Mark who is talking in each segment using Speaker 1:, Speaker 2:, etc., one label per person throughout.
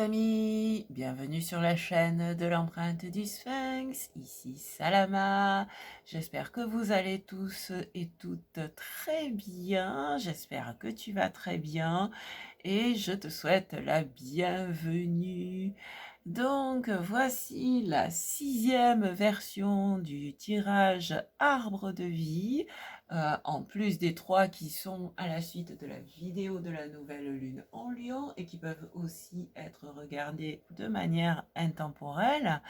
Speaker 1: amis, bienvenue sur la chaîne de l'empreinte du Sphinx, ici Salama. J'espère que vous allez tous et toutes très bien, j'espère que tu vas très bien et je te souhaite la bienvenue. Donc voici la 6e version du tirage Arbre de vie, en plus des 3 qui sont à la suite de la vidéo de la nouvelle lune en Lion et qui peuvent aussi être regardés de manière intemporelle.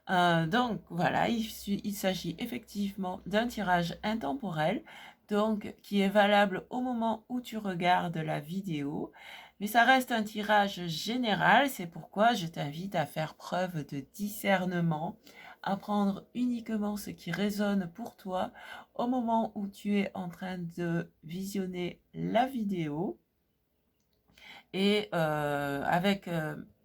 Speaker 1: Donc voilà, il s'agit effectivement d'un tirage intemporel, donc qui est valable au moment où tu regardes la vidéo. Mais ça reste un tirage général, c'est pourquoi je t'invite à faire preuve de discernement, à prendre uniquement ce qui résonne pour toi au moment où tu es en train de visionner la vidéo. Et avec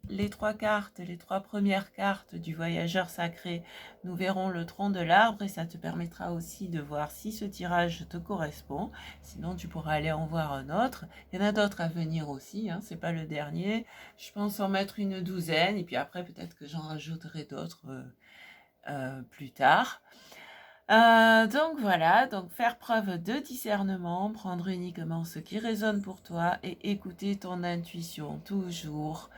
Speaker 1: les 3 cartes, les 3 premières cartes du voyageur sacré, nous verrons le tronc de l'arbre et ça te permettra aussi de voir si ce tirage te correspond. Sinon, tu pourras aller en voir un autre. Il y en a d'autres à venir aussi, hein, c'est pas le dernier. Je pense en mettre une douzaine et puis après, peut-être que j'en rajouterai d'autres plus tard. Donc voilà, donc faire preuve de discernement, prendre uniquement ce qui résonne pour toi et écouter ton intuition toujours.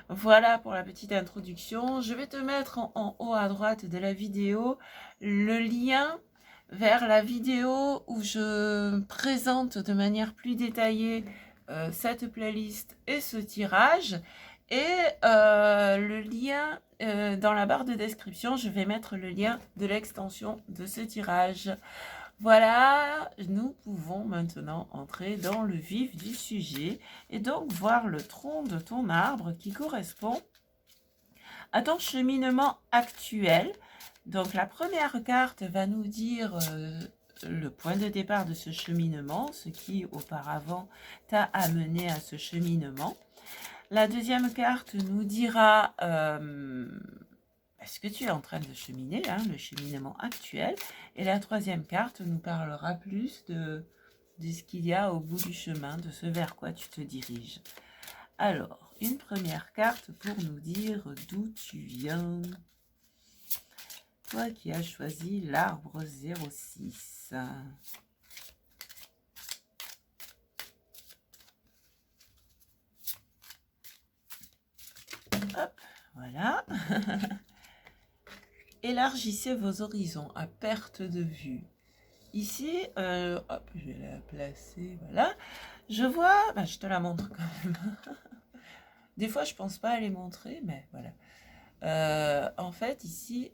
Speaker 1: Voilà pour la petite introduction. Je vais te mettre en haut à droite de la vidéo le lien vers la vidéo où je présente de manière plus détaillée cette playlist et ce tirage. Et le lien dans la barre de description, je vais mettre le lien de l'extension de ce tirage. Voilà, nous pouvons maintenant entrer dans le vif du sujet et donc voir le tronc de ton arbre qui correspond à ton cheminement actuel. Donc la première carte va nous dire le point de départ de ce cheminement, ce qui auparavant t'a amené à ce cheminement. La deuxième carte nous dira ce que tu es en train de cheminer, hein, le cheminement actuel. Et la troisième carte nous parlera plus de ce qu'il y a au bout du chemin, de ce vers quoi tu te diriges. Alors, une première carte pour nous dire d'où tu viens. Toi qui as choisi l'arbre 06. Hop, voilà. Élargissez vos horizons à perte de vue. Ici, hop, je vais la placer, voilà. Je vois, je te la montre quand même. Des fois, je pense pas à les montrer, mais voilà. En fait, ici,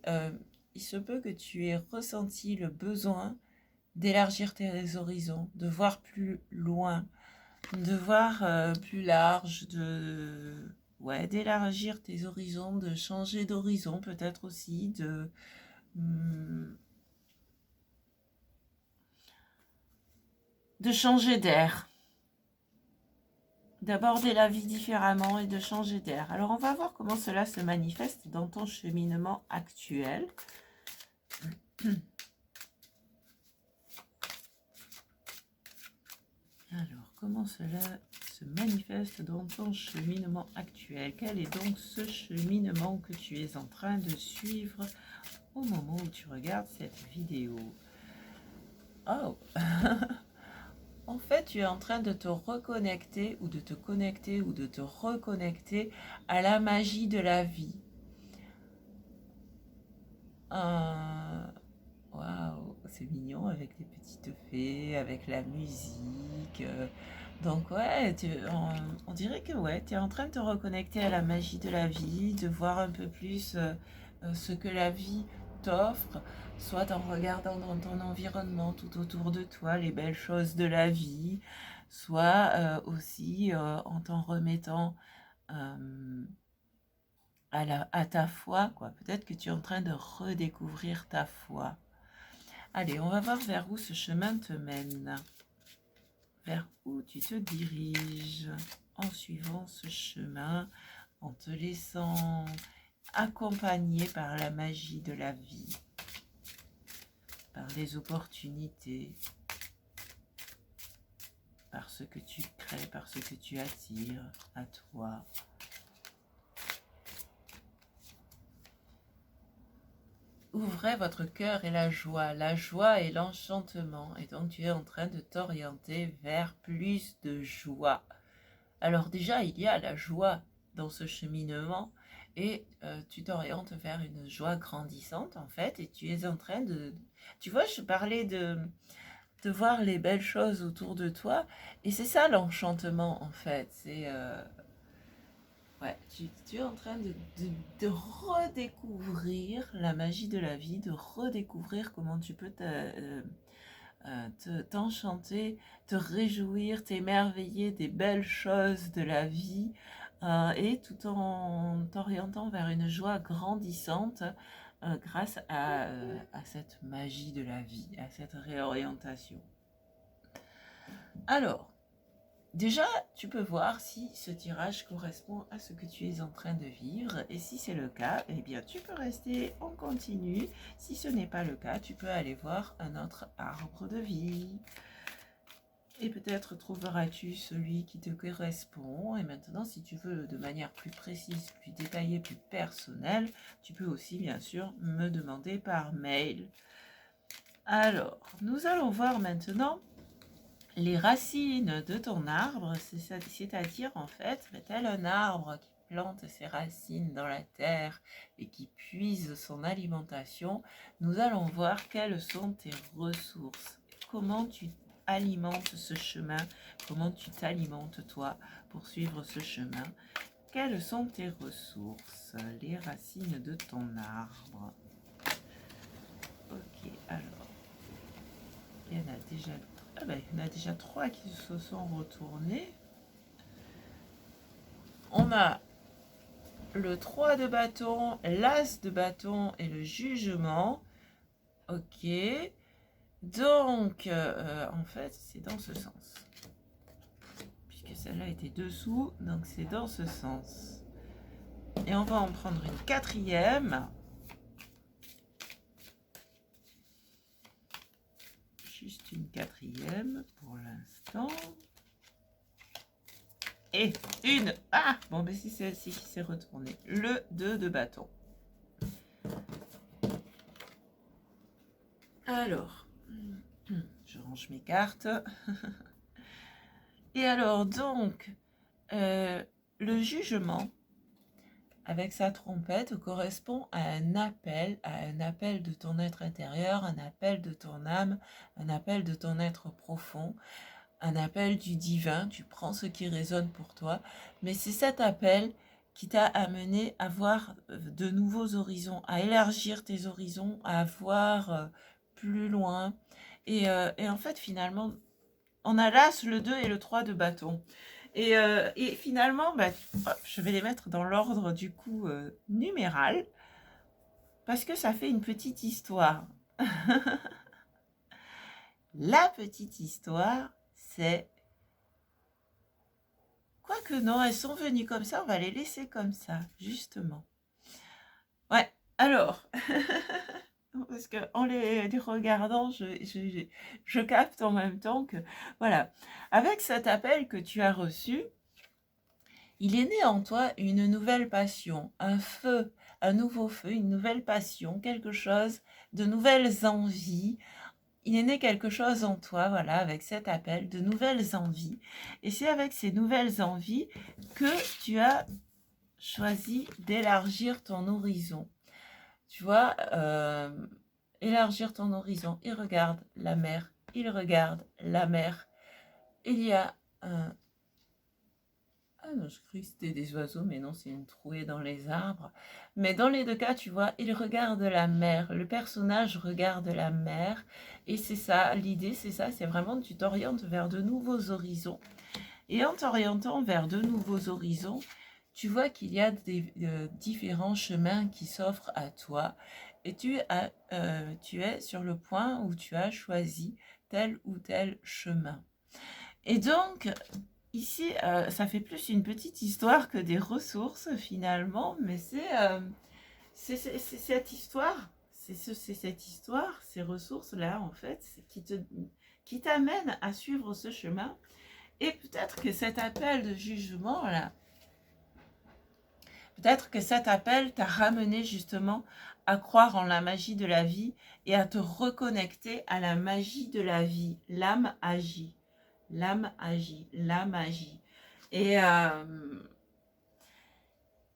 Speaker 1: il se peut que tu aies ressenti le besoin d'élargir tes horizons, de voir plus loin, de voir plus large, d'élargir tes horizons, de changer d'horizon peut-être aussi, de changer d'air, d'aborder la vie différemment et de changer d'air. Alors on va voir comment cela se manifeste dans ton cheminement actuel. Alors comment cela se manifeste dans ton cheminement actuel? Quel est donc ce cheminement que tu es en train de suivre au moment où tu regardes cette vidéo? Oh En fait, tu es en train de te reconnecter ou de te connecter ou de te reconnecter à la magie de la vie. Waouh, c'est mignon avec les petites fées, avec la musique. Donc ouais, on dirait que ouais, tu es en train de te reconnecter à la magie de la vie, de voir un peu plus ce que la vie t'offre, soit en regardant dans ton environnement tout autour de toi les belles choses de la vie, soit aussi en t'en remettant à ta foi, quoi. Peut-être que tu es en train de redécouvrir ta foi. Allez, on va voir vers où ce chemin te mène. Vers où tu te diriges en suivant ce chemin, en te laissant accompagner par la magie de la vie, par les opportunités, par ce que tu crées, par ce que tu attires à toi. ouvrez votre cœur et la joie et l'enchantement. Et donc tu es en train de t'orienter vers plus de joie. Alors déjà, il y a la joie dans ce cheminement et tu t'orientes vers une joie grandissante en fait et tu es en train de... Tu vois, je parlais de voir les belles choses autour de toi et c'est ça l'enchantement en fait. C'est... ouais, tu es en train de redécouvrir la magie de la vie, de redécouvrir comment tu peux t'enchanter, te réjouir, t'émerveiller des belles choses de la vie et tout en t'orientant vers une joie grandissante grâce à cette magie de la vie, à cette réorientation. Alors, déjà, tu peux voir si ce tirage correspond à ce que tu es en train de vivre et si c'est le cas, eh bien tu peux rester en continu. Si ce n'est pas le cas, tu peux aller voir un autre arbre de vie. Et peut-être trouveras-tu celui qui te correspond. Et maintenant, si tu veux de manière plus précise, plus détaillée, plus personnelle, tu peux aussi bien sûr me demander par mail. Alors, nous allons voir maintenant les racines de ton arbre, c'est-à-dire en fait, tel un arbre qui plante ses racines dans la terre et qui puise son alimentation, nous allons voir quelles sont tes ressources, comment tu alimentes ce chemin, comment tu t'alimentes toi pour suivre ce chemin, quelles sont tes ressources, les racines de ton arbre. Ok, alors, il y en a déjà... Ah ben, il y en a déjà 3 qui se sont retournés. On a le 3 de bâton, l'as de bâton et le jugement. Ok. Donc, en fait, c'est dans ce sens. Puisque celle-là était dessous, donc c'est dans ce sens. Et on va en prendre une 4e. Juste une 4e pour l'instant. Et une... Ah, bon, ben c'est celle-ci qui s'est retournée. Le 2 de bâton. Alors, je range mes cartes. Et alors, donc, le jugement, avec sa trompette, correspond à un appel de ton être intérieur, un appel de ton âme, un appel de ton être profond, un appel du divin. Tu prends ce qui résonne pour toi, mais c'est cet appel qui t'a amené à voir de nouveaux horizons, à élargir tes horizons, à voir plus loin. Et en fait, finalement, on a l'as, le 2 et le 3 de bâton. Et finalement, bah, hop, je vais les mettre dans l'ordre du coup numéral, parce que ça fait une petite histoire. La petite histoire, c'est... Quoique non, elles sont venues comme ça, on va les laisser comme ça, justement. Ouais, alors... Parce qu'en les regardant, je capte en même temps que... Voilà, avec cet appel que tu as reçu, il est né en toi une nouvelle passion, un feu, un nouveau feu, une nouvelle passion, quelque chose, de nouvelles envies. Il est né quelque chose en toi, voilà, avec cet appel, de nouvelles envies. Et c'est avec ces nouvelles envies que tu as choisi d'élargir ton horizon. Tu vois, élargir ton horizon. Il regarde la mer, il regarde la mer. Il y a un... Ah non, je croyais que c'était des oiseaux, mais non, c'est une trouée dans les arbres. Mais dans les deux cas, tu vois, il regarde la mer. Le personnage regarde la mer. Et c'est ça, l'idée, c'est ça, c'est vraiment que tu t'orientes vers de nouveaux horizons. Et en t'orientant vers de nouveaux horizons, tu vois qu'il y a des différents chemins qui s'offrent à toi. Et tu es sur le point où tu as choisi tel ou tel chemin. Et donc, ici, ça fait plus une petite histoire que des ressources finalement, mais c'est cette histoire, c'est cette histoire, ces ressources-là en fait, qui t'amènent à suivre ce chemin. Et peut-être que cet appel de jugement là, Peut-être que cet appel t'a ramené justement à croire en la magie de la vie et à te reconnecter à la magie de la vie. L'âme agit, l'âme agit, l'âme agit. Et,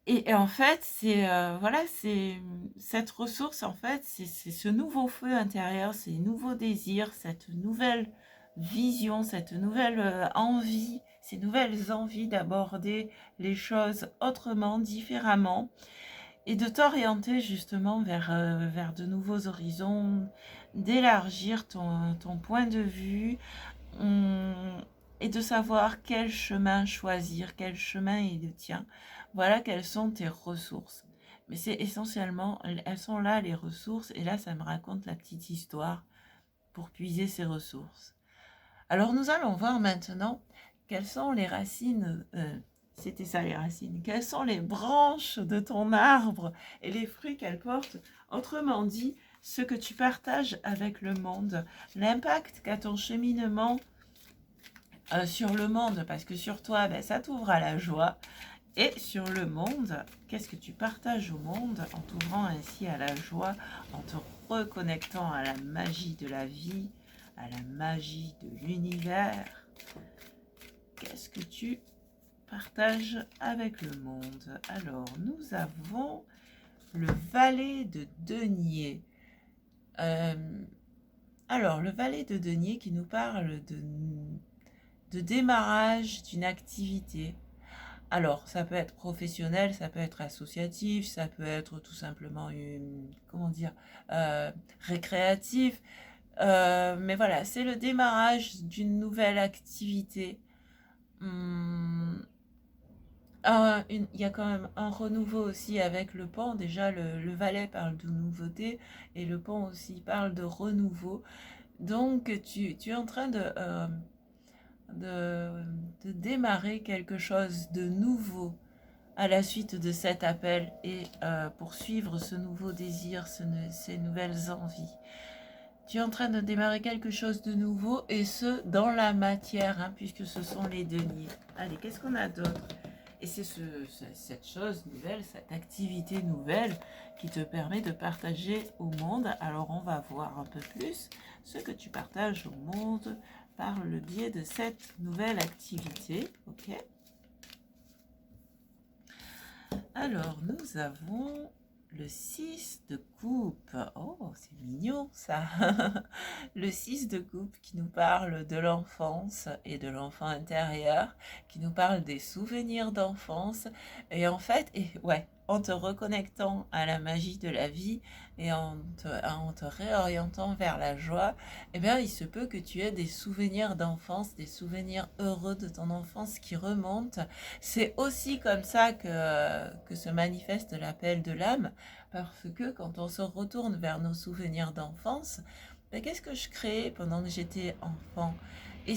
Speaker 1: et en fait, c'est voilà, c'est cette ressource, en fait, c'est ce nouveau feu intérieur, ces nouveaux désirs, cette nouvelle vision, cette nouvelle envie, ces nouvelles envies d'aborder les choses autrement, différemment, et de t'orienter justement vers de nouveaux horizons, d'élargir ton point de vue, et de savoir quel chemin choisir, quel chemin est le tien. Voilà quelles sont tes ressources. Mais c'est essentiellement, elles sont là les ressources, et là ça me raconte la petite histoire pour puiser ces ressources. Alors nous allons voir maintenant quelles sont les racines, c'était ça les racines, quelles sont les branches de ton arbre et les fruits qu'elles portent. Autrement dit, ce que tu partages avec le monde, l'impact qu'a ton cheminement sur le monde, parce que sur toi, ben, ça t'ouvre à la joie. Et sur le monde, qu'est-ce que tu partages au monde en t'ouvrant ainsi à la joie, en te reconnectant à la magie de la vie, à la magie de l'univers? Qu'est-ce que tu partages avec le monde? Alors, nous avons le valet de denier. Alors, le valet de denier qui nous parle de démarrage d'une activité. Alors, ça peut être professionnel, ça peut être associatif, ça peut être tout simplement comment dire, récréatif. Mais voilà, c'est le démarrage d'une nouvelle activité. Il y a quand même un renouveau aussi avec le pan. Déjà, le valet parle de nouveauté et le pan aussi parle de renouveau. Donc, tu es en train de démarrer quelque chose de nouveau à la suite de cet appel et poursuivre ce nouveau désir, ces nouvelles envies. Tu es en train de démarrer quelque chose de nouveau et ce, dans la matière, hein, puisque ce sont les deniers. Allez, qu'est-ce qu'on a d'autre? Et c'est cette chose nouvelle, cette activité nouvelle qui te permet de partager au monde. Alors, on va voir un peu plus ce que tu partages au monde par le biais de cette nouvelle activité. Ok. Alors, nous avons le 6 de coupe. Oh, c'est mignon ça. Le 6 de coupe qui nous parle de l'enfance et de l'enfant intérieur, qui nous parle des souvenirs d'enfance. Et en fait, ouais, en te reconnectant à la magie de la vie et en te réorientant vers la joie, eh bien, il se peut que tu aies des souvenirs d'enfance, des souvenirs heureux de ton enfance qui remontent. C'est aussi comme ça que se manifeste l'appel de l'âme, parce que quand on se retourne vers nos souvenirs d'enfance, ben, qu'est-ce que je créais pendant que j'étais enfant? Et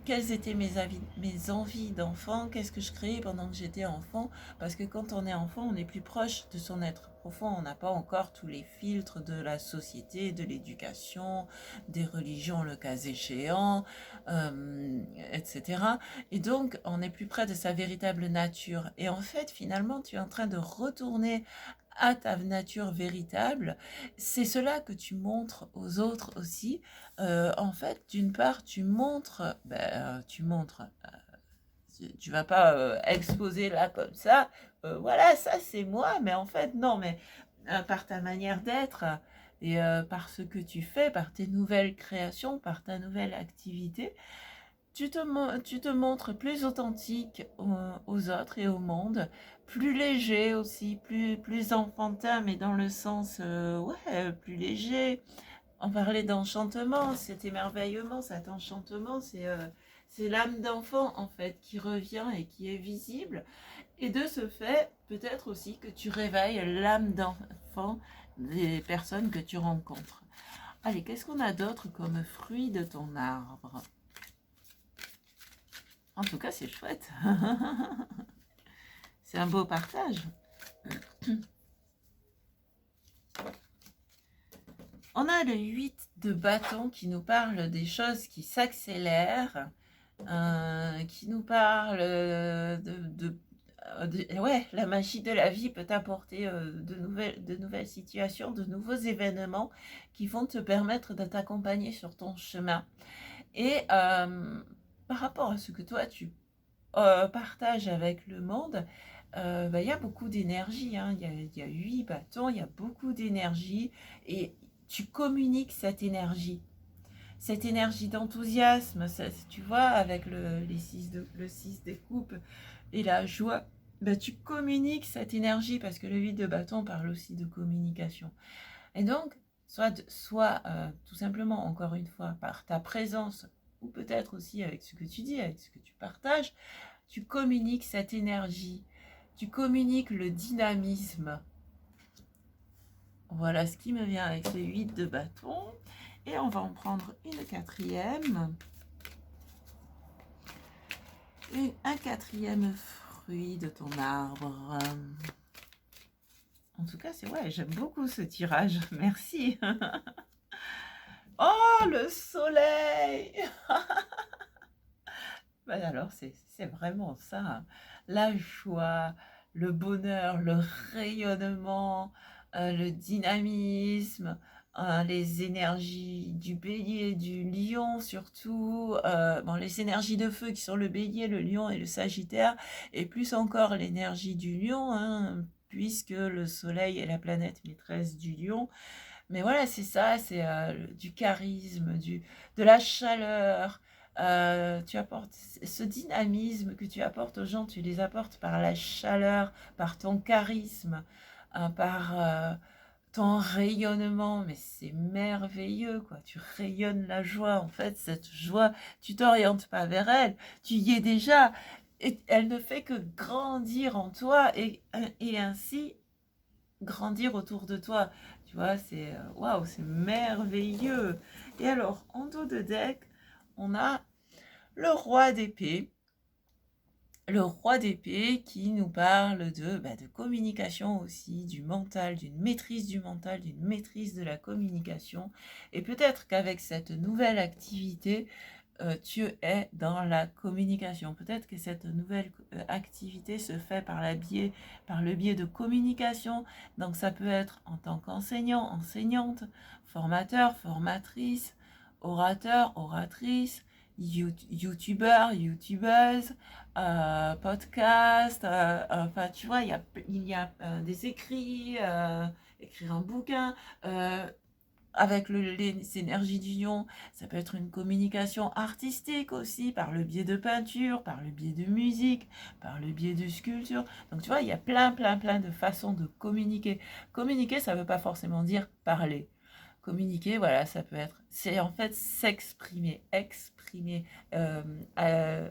Speaker 1: quelles étaient mes envies d'enfant? Qu'est-ce que je créais pendant que j'étais enfant? Parce que quand on est enfant, on est plus proche de son être profond. On n'a pas encore tous les filtres de la société, de l'éducation, des religions le cas échéant, etc. Et donc, on est plus près de sa véritable nature. Et en fait, finalement, tu es en train de retourner à ta nature véritable. C'est cela que tu montres aux autres aussi. En fait, d'une part, tu vas pas exposer là comme ça. Voilà, ça c'est moi, mais en fait, non, mais par ta manière d'être et par ce que tu fais, par tes nouvelles créations, par ta nouvelle activité, tu te montres plus authentique aux autres et au monde, plus léger aussi, plus enfantin, mais dans le sens, ouais, plus léger. On parlait d'enchantement, cet émerveillement, cet enchantement, c'est l'âme d'enfant en fait qui revient et qui est visible. Et de ce fait, peut-être aussi que tu réveilles l'âme d'enfant des personnes que tu rencontres. Allez, qu'est-ce qu'on a d'autre comme fruit de ton arbre? En tout cas, c'est chouette. C'est un beau partage. On a le 8 de bâton qui nous parle des choses qui s'accélèrent, qui nous parle ouais, la magie de la vie peut t'apporter de nouvelles situations, de nouveaux événements qui vont te permettre de t'accompagner sur ton chemin. Et par rapport à ce que toi, tu partages avec le monde, bah, il y a beaucoup d'énergie, hein. Il y a 8 bâtons, il y a beaucoup d'énergie et tu communiques cette énergie d'enthousiasme, tu vois, avec le 6 des coupes et la joie, bah, tu communiques cette énergie parce que le 8 de bâton parle aussi de communication. Et donc, soit tout simplement, encore une fois, par ta présence ou peut-être aussi avec ce que tu dis, avec ce que tu partages, tu communiques cette énergie, tu communiques le dynamisme. Voilà ce qui me vient avec ce 8 de bâton. Et on va en prendre une quatrième. Un quatrième fruit de ton arbre. En tout cas, ouais, j'aime beaucoup ce tirage. Merci. Oh, le soleil. Ben alors, c'est vraiment ça, hein. La joie, le bonheur, le rayonnement, le dynamisme, les énergies du bélier, du lion surtout, bon, les énergies de feu qui sont le bélier, le lion et le sagittaire, et plus encore l'énergie du lion, hein, puisque le soleil est la planète maîtresse du lion. Mais voilà, c'est ça, c'est du charisme, de la chaleur. Tu apportes ce dynamisme que tu apportes aux gens, tu les apportes par la chaleur, par ton charisme, par ton rayonnement. Mais c'est merveilleux, quoi. Tu rayonnes la joie. En fait, cette joie, tu t'orientes pas vers elle, tu y es déjà. Et elle ne fait que grandir en toi et ainsi grandir autour de toi. Tu vois, c'est waouh, c'est merveilleux. Et alors, en dos de deck, on a le roi d'épée. Le roi d'épée qui nous parle de communication aussi, du mental, d'une maîtrise du mental, d'une maîtrise de la communication. Et peut-être qu'avec cette nouvelle activité, tu es dans la communication. Peut-être que cette nouvelle activité se fait par le biais de communication. Donc ça peut être en tant qu'enseignant, enseignante, formateur, formatrice, orateur, oratrice, youtubeur, youtubeuse, podcast. Enfin, tu vois, il y a des écrits, écrire un bouquin. Avec les énergies du lion, ça peut être une communication artistique aussi, par le biais de peinture, par le biais de musique, par le biais de sculpture. Donc tu vois, il y a plein de façons de communiquer. Communiquer, ça ne veut pas forcément dire parler. Communiquer, voilà, ça peut être, c'est en fait s'exprimer, exprimer. Euh, euh,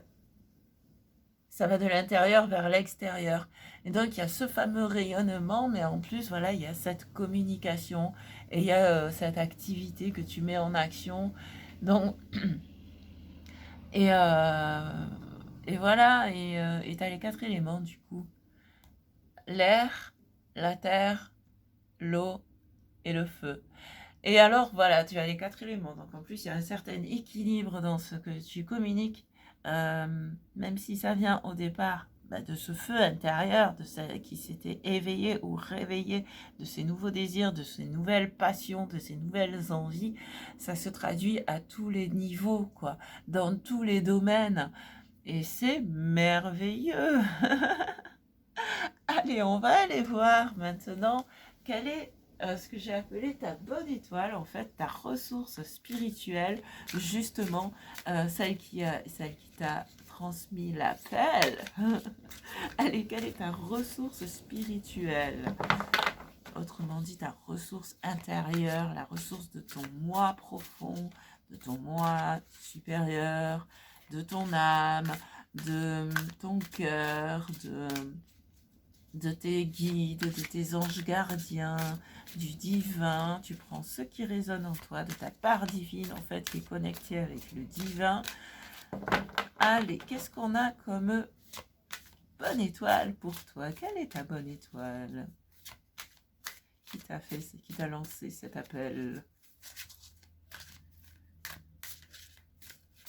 Speaker 1: Ça va de l'intérieur vers l'extérieur. Et donc, il y a ce fameux rayonnement, mais en plus, voilà, il y a cette communication et il y a cette activité que tu mets en action. Donc, et, euh, et voilà, et tu as les 4 éléments du coup. L'air, la terre, l'eau et le feu. Et alors, voilà, tu as les 4 éléments. Donc, en plus, il y a un certain équilibre dans ce que tu communiques, même si ça vient au départ de ce feu intérieur, de celle qui s'était éveillé ou réveillé, de ces nouveaux désirs, de ces nouvelles passions, de ces nouvelles envies. Ça se traduit à tous les niveaux, quoi, dans tous les domaines. Et c'est merveilleux. Allez, on va aller voir maintenant quelle est ce que j'ai appelé ta bonne étoile, en fait, ta ressource spirituelle, justement, celle qui t'a transmis l'appel. Allez, quelle est ta ressource spirituelle? Autrement dit, ta ressource intérieure, la ressource de ton moi profond, de ton moi supérieur, de ton âme, de ton cœur, de tes guides, de tes anges gardiens, du divin. Tu prends ce qui résonne en toi, de ta part divine, en fait, qui est connectée avec le divin. Allez, qu'est-ce qu'on a comme bonne étoile pour toi? Quelle est ta bonne étoile? Qui t'a lancé cet appel?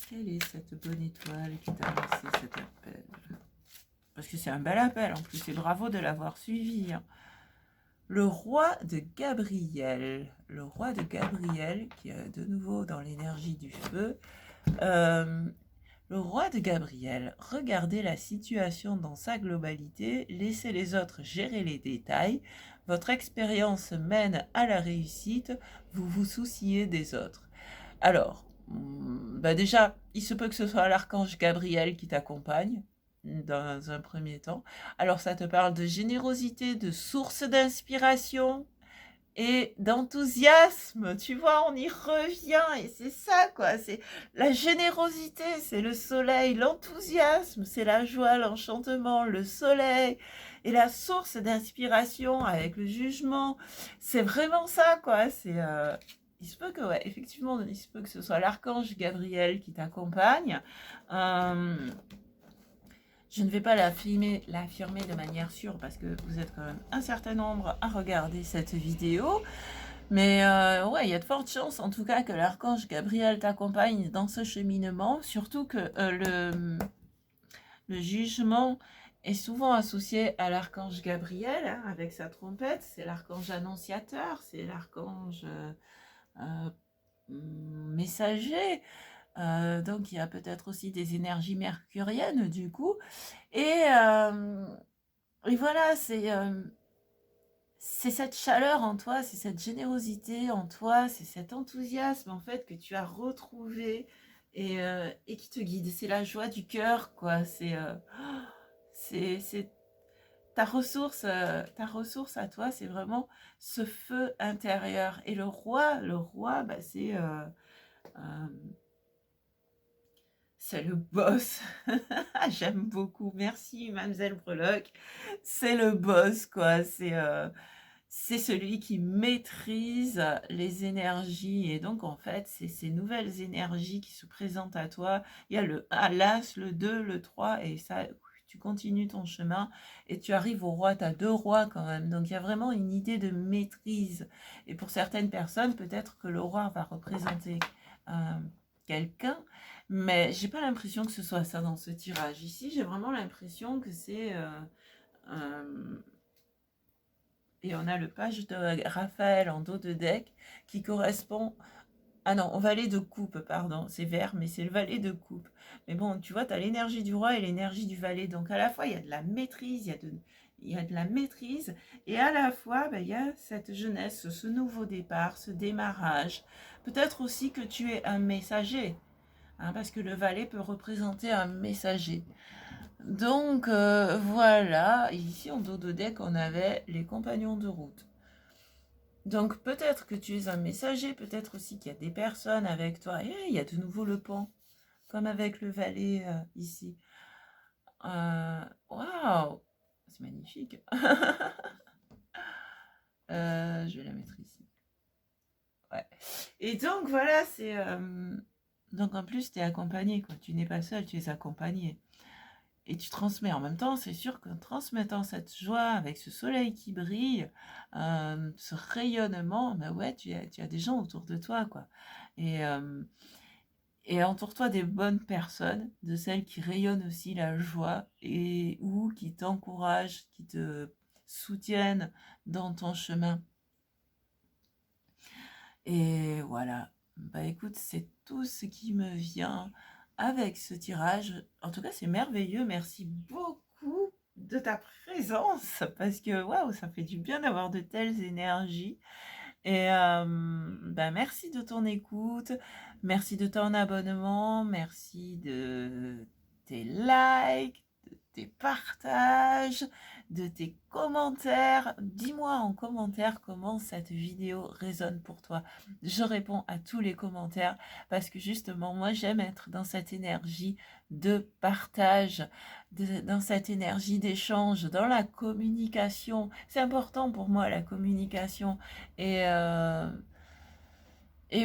Speaker 1: Quelle est cette bonne étoile qui t'a lancé cet appel? parce que c'est un bel appel en plus, et bravo de l'avoir suivi, hein. Le roi de Gabriel. Le roi de Gabriel, qui est de nouveau dans l'énergie du feu. Le roi de Gabriel, regardez la situation dans sa globalité, laissez les autres gérer les détails. Votre expérience mène à la réussite, vous vous souciez des autres. Alors, déjà, il se peut que ce soit l'archange Gabriel qui t'accompagne dans un premier temps. Alors, ça te parle de générosité, de source d'inspiration et d'enthousiasme. Tu vois, on y revient et c'est ça, quoi. C'est la générosité, c'est le soleil, l'enthousiasme, c'est la joie, l'enchantement, le soleil et la source d'inspiration avec le jugement. C'est vraiment ça, quoi. Il se peut que, ouais, effectivement, il se peut que ce soit l'archange Gabriel qui t'accompagne. Je ne vais pas l'affirmer de manière sûre parce que vous êtes quand même un certain nombre à regarder cette vidéo. Mais ouais, il y a de fortes chances en tout cas que l'archange Gabriel t'accompagne dans ce cheminement. Surtout que le jugement est souvent associé à l'archange Gabriel, hein, avec sa trompette. C'est l'archange annonciateur, c'est l'archange messager. Donc il y a peut-être aussi des énergies mercuriennes du coup. Et voilà, c'est cette chaleur en toi, c'est cette générosité en toi, c'est cet enthousiasme en fait que tu as retrouvé et qui te guide. C'est la joie du cœur, quoi. C'est ta ressource à toi, c'est vraiment ce feu intérieur. Et le roi, bah, euh, c'est le boss. J'aime beaucoup. Merci, Mademoiselle Breloque. C'est le boss, quoi. C'est celui qui maîtrise les énergies. Et donc, en fait, c'est ces nouvelles énergies qui se présentent à toi. Il y a le l'As, le 2, le 3, et ça, tu continues ton chemin et tu arrives au roi. Tu as 2 rois quand même. Donc, il y a vraiment une idée de maîtrise. Et pour certaines personnes, peut-être que le roi va représenter quelqu'un, mais j'ai pas l'impression que ce soit ça dans ce tirage. Ici, j'ai vraiment l'impression que c'est... et on a le page de Raphaël en dos de deck qui correspond... Ah non, au valet de coupe, pardon. C'est vert, mais c'est le valet de coupe. Mais bon, tu vois, tu as l'énergie du roi et l'énergie du valet. Donc à la fois, il y a de la maîtrise, il y a de la maîtrise. Et à la fois, il y a cette jeunesse, ce nouveau départ, ce démarrage. Peut-être aussi que tu es un messager. Hein, parce que le valet peut représenter un messager. Donc voilà, ici en dos de deck, on avait les compagnons de route. Donc peut-être que tu es un messager, peut-être aussi qu'il y a des personnes avec toi. Et il y a de nouveau le pont, comme avec le valet ici. Waouh, c'est magnifique. Je vais la mettre ici. Ouais. Et donc voilà, c'est... donc en plus, tu es accompagné, quoi. Tu n'es pas seul, tu es accompagné. Et tu transmets en même temps, c'est sûr qu'en transmettant cette joie avec ce soleil qui brille, ce rayonnement, bah ouais, tu as des gens autour de toi, quoi. Et entoure-toi des bonnes personnes, de celles qui rayonnent aussi la joie et ou qui t'encouragent, qui te soutiennent dans ton chemin. Et voilà. Bah écoute, c'est tout ce qui me vient avec ce tirage. En tout cas, c'est merveilleux. Merci beaucoup de ta présence parce que waouh, ça fait du bien d'avoir de telles énergies. Et merci de ton écoute, merci de ton abonnement, merci de tes likes, de tes partages, de tes commentaires. Dis-moi en commentaire comment cette vidéo résonne pour toi. Je réponds à tous les commentaires parce que justement, moi, j'aime être dans cette énergie de partage, dans cette énergie d'échange, dans la communication. C'est important pour moi, la communication. Et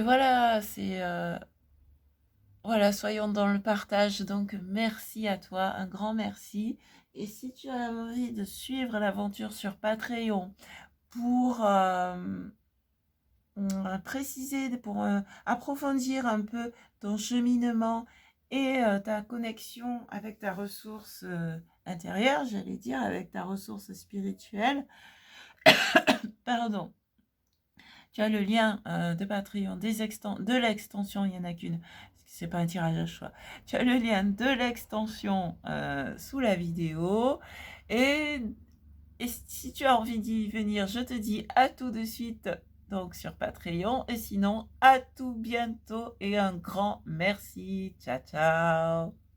Speaker 1: voilà, voilà, soyons dans le partage. Donc, merci à toi, un grand merci. Et si tu as envie de suivre l'aventure sur Patreon pour préciser, pour approfondir un peu ton cheminement et ta connexion avec ta ressource intérieure, j'allais dire, avec ta ressource spirituelle. Pardon. Tu as le lien de Patreon, de l'extension, il n'y en a qu'une, c'est pas un tirage à choix. Tu as le lien de l'extension sous la vidéo. Et, et si tu as envie d'y venir, je te dis à tout de suite donc sur Patreon. Et sinon, à tout bientôt et un grand merci. Ciao, ciao.